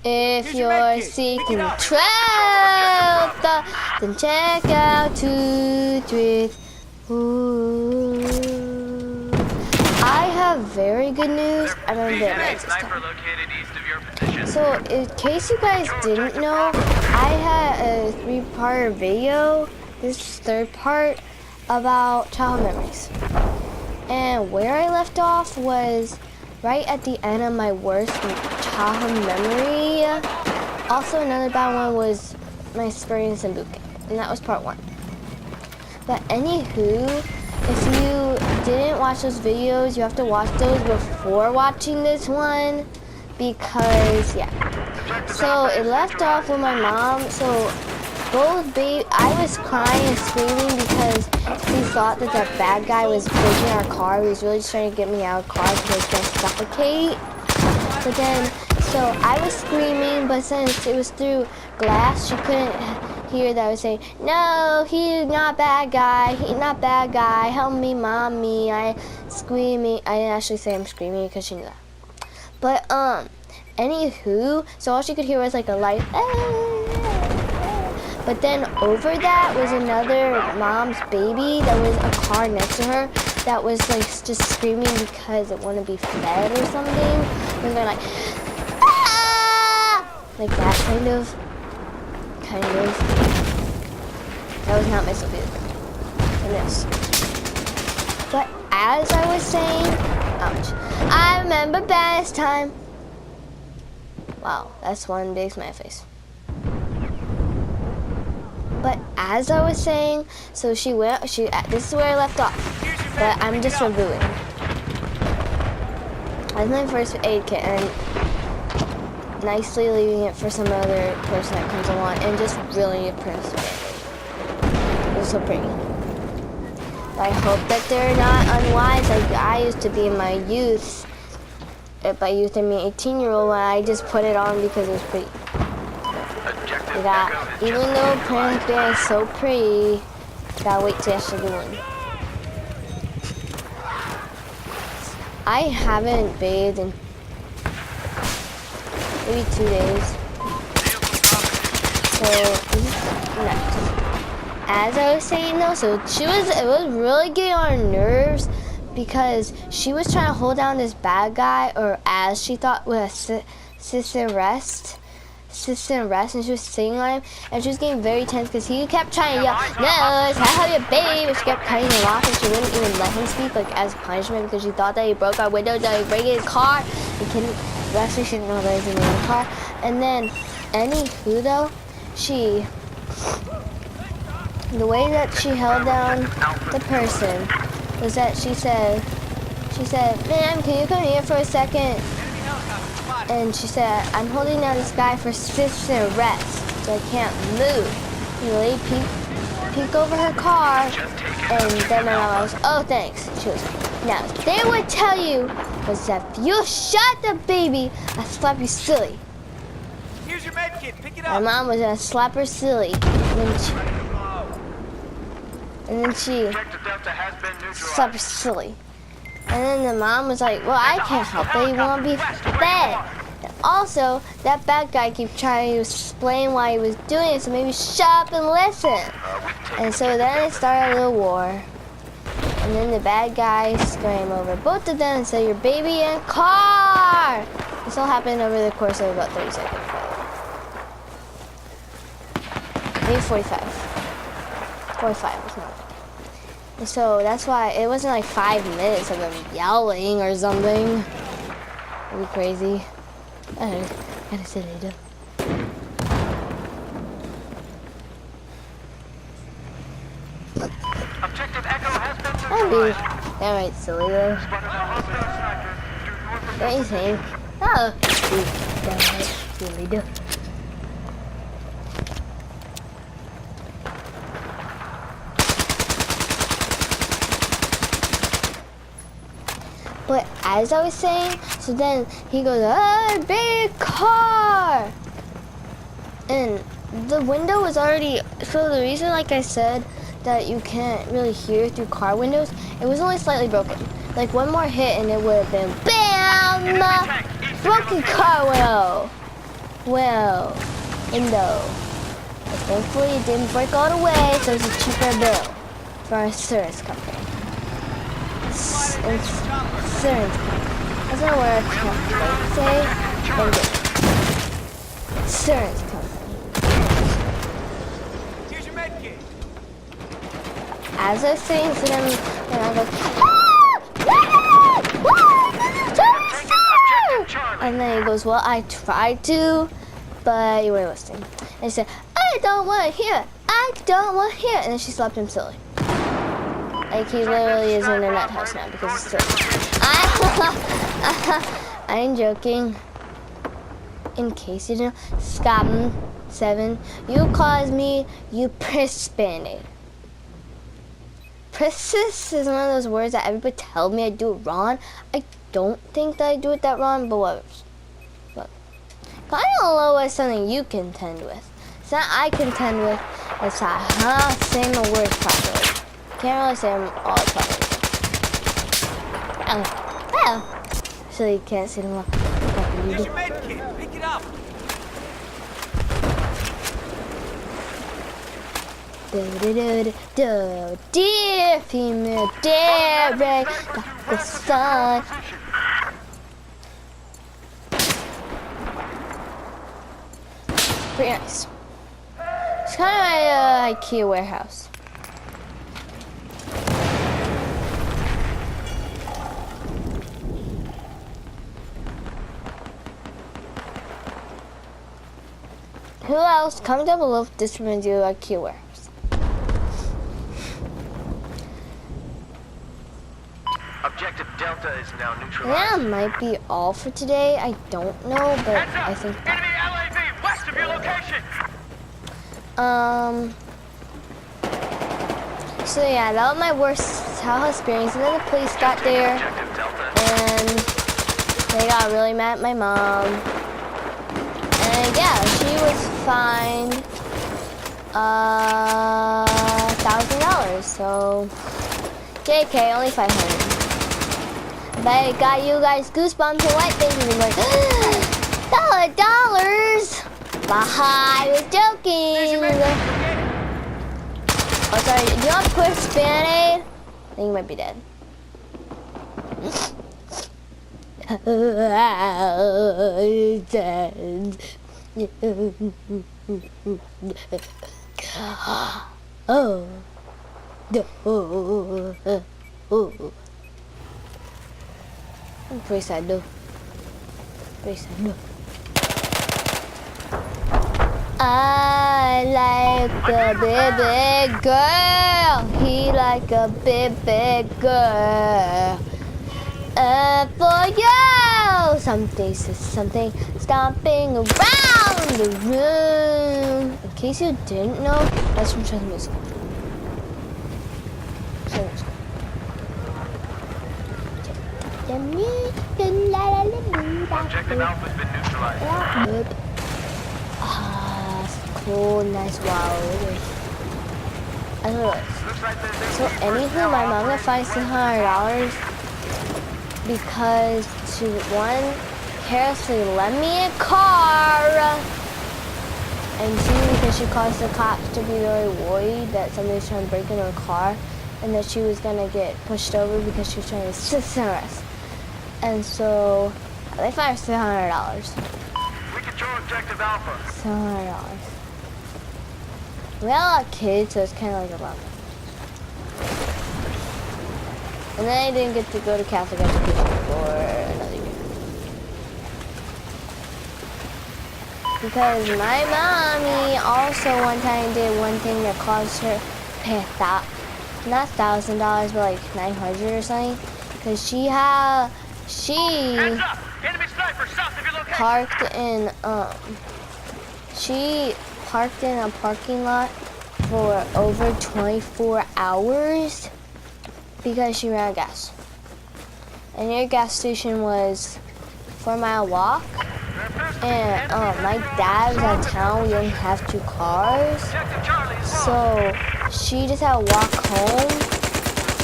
If you're seeking truth, then check out Truthwithruth. I have very good news. I'm a bit late this time. So, in case you guys didn't know, I had a 3-part video, this third part, about childhood memories. And where I left off was right at the end of my worst childhood memory. Also, another bad one was my experience in boot camp, and that was part 1. But anywho, if you didn't watch those videos, you have to watch those before watching this one, because yeah. So it left off with my mom. So I was crying and screaming because we thought that that bad guy was breaking our car. He was really just trying to get me out of the car because I was going to suffocate. But then, so I was screaming, but since it was through glass, she couldn't hear that I was saying, "No, he's not bad guy. He's not bad guy. Help me, mommy." I screaming. I didn't actually say I'm screaming because she knew that. But anywho, so all she could hear was like a light. But then over that was another mom's baby that was a car next to her that was like just screaming because it wanted to be fed or something. It was going like, ah! Like that kind of. That was not my Sophia. And this. But as I was saying, ouch. I remember best time. Wow, that's one big smiley face. But as I was saying, so this is where I left off, but I'm just reviewing. That's my first aid kit, and nicely leaving it for some other person that comes along, and just really impressed with it. It was so pretty. I hope that they're not unwise like I used to be in my youth. By youth, I mean 18-year-old, when I just put it on because it was pretty. Even though Prince Bear is so pretty, gotta wait till actually do one. I haven't bathed in maybe 2 days. So next. As I was saying though, so it was really getting on her nerves because she was trying to hold down this bad guy, or as she thought was assistant arrest, and she was sitting on him, and she was getting very tense because he kept trying to yell, "No, it's not your baby!" She kept cutting him off, and she wouldn't even let him speak, like as punishment, because she thought that he broke our window, that he break his car. Actually, she didn't know that he was in the car. And then, anywho though, the way that she held down the person was that she said, "Ma'am, can you come here for a second?" And she said, "I'm holding down this guy for assistant arrest, so I can't move." And the lady peeked over her car, and then my mom was, "Oh, thanks." She goes, "Now, they would tell you was that if you shot the baby, I'd slap you silly." Here's your med kit. Pick it up. My mom was gonna slap her silly, and then she slapped her silly. And then the mom was like, "Well, I can't help it. You want to be fed." And also, that bad guy kept trying to explain why he was doing it, so maybe shut up and listen. And so then it started a little war. And then the bad guy screamed over both of them and said, "Your baby in car!" This all happened over the course of about 30 seconds. Maybe 45. 45 was not. So that's why it wasn't like 5 minutes of them yelling or something. That'd be crazy. I gotta say later. Objective Echo has been destroyed. Alright, silly though. What do you think? Oh, alright, silly though. But as I was saying, so then he goes, "Oh, big car!" And the window was already, so the reason, like I said, that you can't really hear through car windows, it was only slightly broken. Like one more hit and it would have been BAM! Broken car window! well, window. But thankfully it didn't break all the way, so it's a cheaper bill for our insurance company. Insurance company. That's not what I can't say, but it is. Insurance company. Here's your med kit. As I was saying to them, and I was like, and then he goes, well, I tried to, but you weren't listening. And he said, I don't want to hear it. I don't want to hear it. And then she slapped him silly. Like he literally is in a nut house now because it's silly. I'm joking. In case you didn't know, Scotland 7, you caused me, you piss Band-Aid. Persist is one of those words that everybody tells me I do it wrong. I don't think that I do it that wrong, but whatever. But I don't know what's something you contend with. It's not I contend with, it's not saying the words properly. Can't really say them all properly. Oh. So you can't say them all properly. Here's your med kit. Pick it up. Dear female, dear ray, the sun. Pretty nice. It's kind of like an IKEA warehouse. Who else? Comment down below if this reminds you of IKEA warehouse. Objective Delta is now neutralized. That might be all for today. I don't know, but I think that. Enemy LAV west of your location. So yeah, that was my worst house experience. And then the police got there, and they got really mad at my mom. And yeah, she was fined $1,000. So JK, only 500. But it got you guys goosebumps and white things, and you're like, $1,000. I was joking. Oh, sorry. Do you want to put Band-Aid? I think you might be dead. Oh. I'm pretty sad though. Pretty sad though. I like a big girl. He like a big girl. For you. Something says something stomping around the room. In case you didn't know, that's from Truthwithruth music. Objective Alpha's been neutralized. Cool, nice, wow. So anywho, my mom got fined $600 because she, one, carelessly lent me a car, and two, because she caused the cops to be really worried that somebody was trying to break into her car and that she was gonna get pushed over because she was trying to resist arrest. And so they fined her $600. We control Objective Alpha. $700. We had a lot of kids, so it's kind of like a lot. And then I didn't get to go to Catholic education for another year. Because my mommy also one time did one thing that caused her pay not $1,000, but like $900 or something. Because she Hands up! Enemy sniper south of your location. She parked in a parking lot for over 24 hours because she ran out of gas. And your gas station was 4-mile walk. And my dad was out of town. We didn't have 2 cars. So she just had to walk home.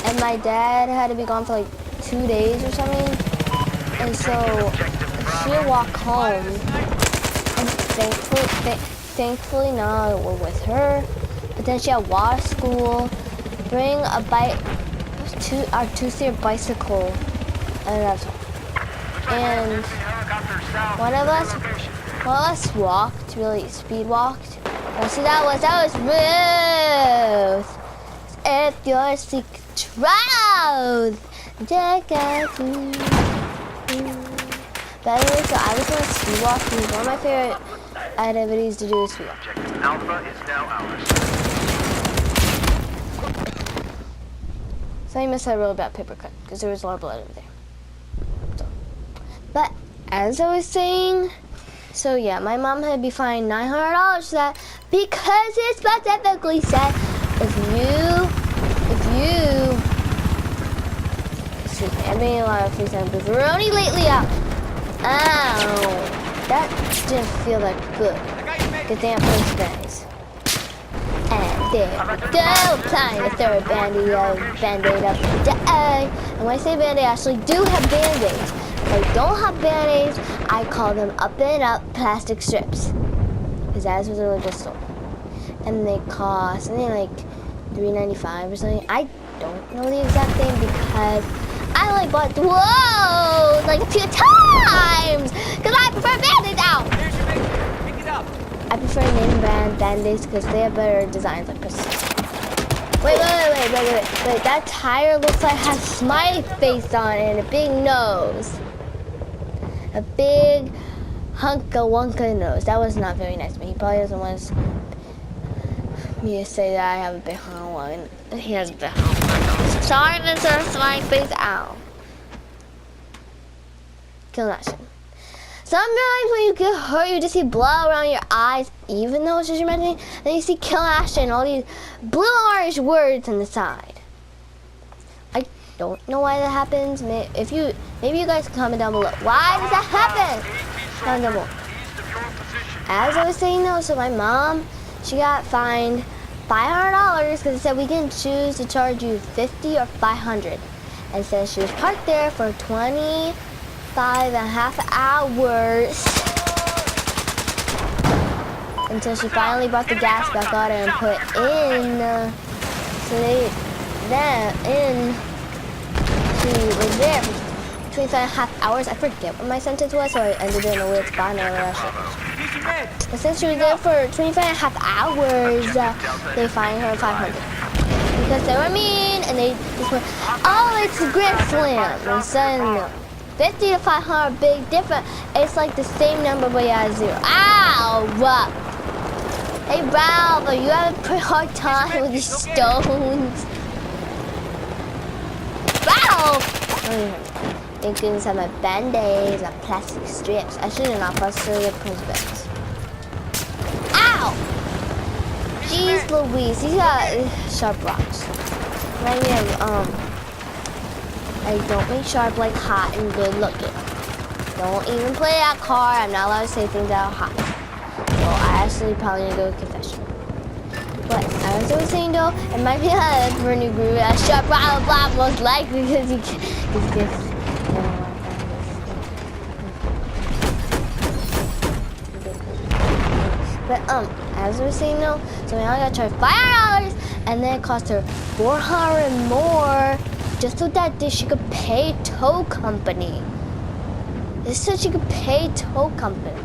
And my dad had to be gone for like 2 days or something. And so she would walk home. And thankfully now we're with her. But then she had water school. Bring a bike, our two-seater bicycle, and that's all. And one of us walked, really speed walked. And see, that was Ruth. If you're seek truth, check out you. But anyway, so I was gonna speed walk because one of my favorite activities to do is speed walk. Alpha is now ours. So I missed a real bad paper cut because there was a lot of blood over there. So. But as I was saying, so yeah, my mom had to be fined $900 for that because it specifically said if you, excuse me, I'm being a lot of free time because we're only lately out. Ow, that didn't feel that good. Good thing I put bandages. And there we go, applying the third band-aid up today. And when I say band-aid, I actually do have band-aids. If I don't have band-aids, I call them up and up plastic strips. Because that's what they're just sold. And they cost something like $3.95 or something. I don't know the exact thing because I only bought whoa like a few times. Because I prefer band-aids out. Here's your big pick it up. I prefer name brand band-aids because they have better designs like this. Wait. That tire looks like it has smiley face on it and a big nose. A big hunka-wunka nose. That was not very nice of me. He probably doesn't want me to say that I have a big hunka one. He has a big hunka nose. Sorry, Mr. Smiley Face. Ow. Kill that shit. Sometimes when you get hurt, you just see blood around your eyes, even though it's just your imagination. Then you see Kill Ashton and all these blue orange words on the side. I don't know why that happens. Maybe you guys can comment down below. Why does that happen? Down below. As I was saying though, so my mom, she got fined $500 because it said we can choose to charge you $50 or $500. And since she was parked there for 25.5 hours until she finally brought the gas back on and put in. She was there for 25.5 hours. I forget what my sentence was, so I ended in a weird spot and I realized. But since she was there for 25.5 hours, they fined her $500 because they were mean and they just went, oh, it's a Grand Slam. And suddenly, 50 to 500, big difference. It's like the same number, but yeah, zero. Ow! Hey, Ralph, are you having a pretty hard time with these stones? Ralph! Thinking some band-aids and plastic strips. I should have not possibly have Prince. Ow! Jeez Louise, these got sharp rocks. Remind me of, I don't make sharp like hot and good looking. Don't even play that card. I'm not allowed to say things that are hot. So I actually probably need to go to confession. But I was always saying though, it might be a for a new group. Sharp blah blah blah most likely because you can. But as I was saying though, so now I got charged $500 and then it cost her $400 more. Just so that she could pay tow company. Just so she could pay tow company.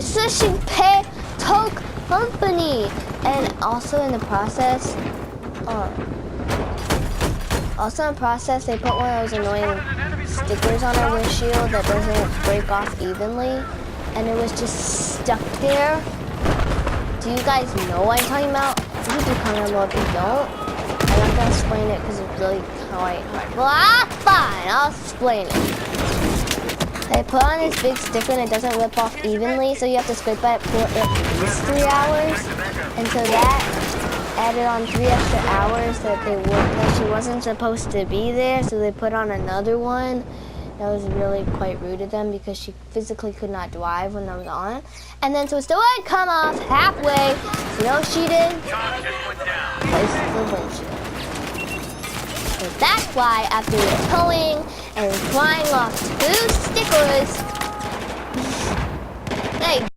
So she could pay tow company. And also in the process, they put one of those annoying stickers on our windshield that doesn't break off evenly. And it was just stuck there. Do you guys know what I'm talking about? You can comment below if you don't. I'm not gonna explain it because it's really quite hard. Well, fine, I'll explain it. They put on this big sticker and it doesn't rip off evenly, so you have to scrape it for at least 3 hours. And so that added on 3 extra hours that she wasn't supposed to be there, so they put on another one. That was really quite rude of them because she physically could not drive when I was on. And then so it still would come off halfway. So you know what she did? Placed the windshield. So that's why after towing and flying off 2 stickers, they